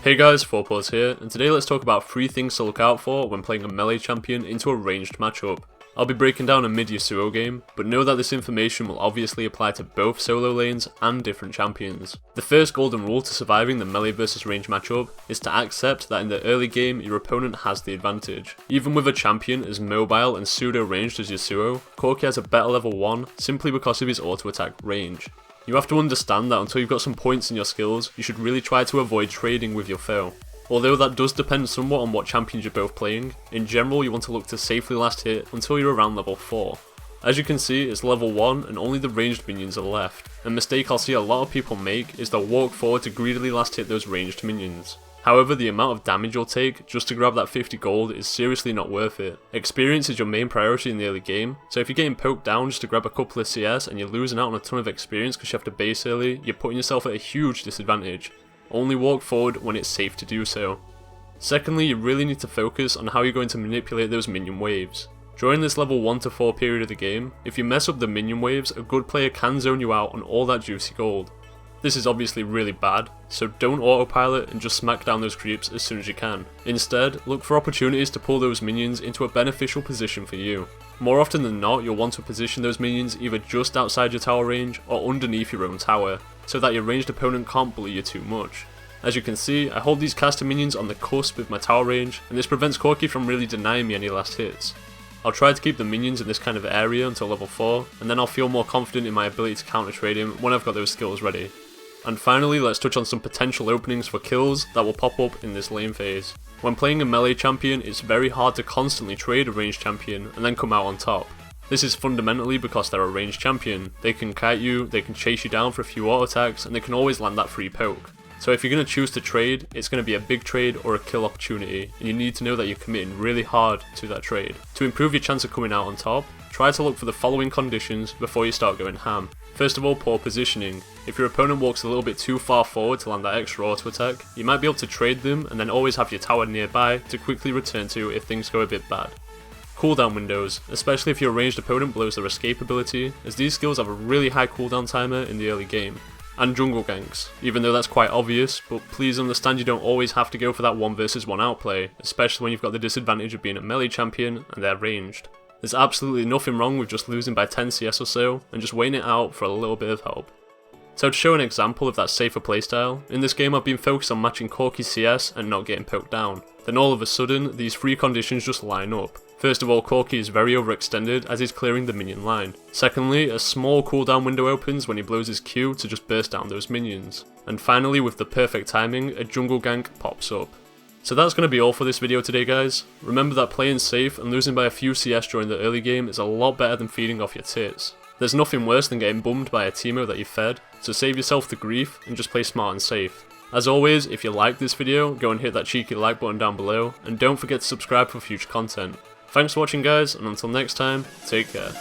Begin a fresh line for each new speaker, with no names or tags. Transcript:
Hey guys, 4paws here, and today let's talk about 3 things to look out for when playing a melee champion into a ranged matchup. I'll be breaking down a mid Yasuo game, but know that this information will obviously apply to both solo lanes and different champions. The first golden rule to surviving the melee versus range matchup is to accept that in the early game your opponent has the advantage. Even with a champion as mobile and pseudo ranged as Yasuo, Corki has a better level 1 simply because of his auto attack range. You have to understand that until you've got some points in your skills, you should really try to avoid trading with your foe. Although that does depend somewhat on what champions you're both playing, in general you want to look to safely last hit until you're around level 4. As you can see, it's level 1 and only the ranged minions are left. A mistake I'll see a lot of people make is they'll walk forward to greedily last hit those ranged minions. However, the amount of damage you'll take just to grab that 50 gold is seriously not worth it. Experience is your main priority in the early game, so if you're getting poked down just to grab a couple of CS and you're losing out on a ton of experience because you have to base early, you're putting yourself at a huge disadvantage. Only walk forward when it's safe to do so. Secondly, you really need to focus on how you're going to manipulate those minion waves. During this level 1 to 4 period of the game, if you mess up the minion waves, a good player can zone you out on all that juicy gold. This is obviously really bad, so don't autopilot and just smack down those creeps as soon as you can. Instead, look for opportunities to pull those minions into a beneficial position for you. More often than not, you'll want to position those minions either just outside your tower range or underneath your own tower, so that your ranged opponent can't bully you too much. As you can see, I hold these caster minions on the cusp with my tower range, and this prevents Corki from really denying me any last hits. I'll try to keep the minions in this kind of area until level 4, and then I'll feel more confident in my ability to counter trade him when I've got those skills ready. And finally, let's touch on some potential openings for kills that will pop up in this lane phase. When playing a melee champion, it's very hard to constantly trade a ranged champion and then come out on top. This is fundamentally because they're a ranged champion. They can kite you, they can chase you down for a few auto attacks, and they can always land that free poke. So if you're going to choose to trade, it's going to be a big trade or a kill opportunity, and you need to know that you're committing really hard to that trade. To improve your chance of coming out on top, try to look for the following conditions before you start going ham. First of all, poor positioning. If your opponent walks a little bit too far forward to land that extra auto attack, you might be able to trade them and then always have your tower nearby to quickly return to if things go a bit bad. Cooldown windows, especially if your ranged opponent blows their escape ability, as these skills have a really high cooldown timer in the early game. And jungle ganks, even though that's quite obvious, but please understand you don't always have to go for that 1 versus 1 outplay, especially when you've got the disadvantage of being a melee champion and they're ranged. There's absolutely nothing wrong with just losing by 10 CS or so, and just waiting it out for a little bit of help. So to show an example of that safer playstyle, in this game I've been focused on matching Corki's CS and not getting poked down. Then all of a sudden, these 3 conditions just line up. First of all, Corki is very overextended as he's clearing the minion line. Secondly, a small cooldown window opens when he blows his Q to just burst down those minions. And finally, with the perfect timing, a jungle gank pops up. So that's going to be all for this video today guys. Remember that playing safe and losing by a few CS during the early game is a lot better than feeding off your tits. There's nothing worse than getting bummed by a teamo that you fed, so save yourself the grief and just play smart and safe. As always, if you liked this video, go and hit that cheeky like button down below, and don't forget to subscribe for future content. Thanks for watching guys, and until next time, take care.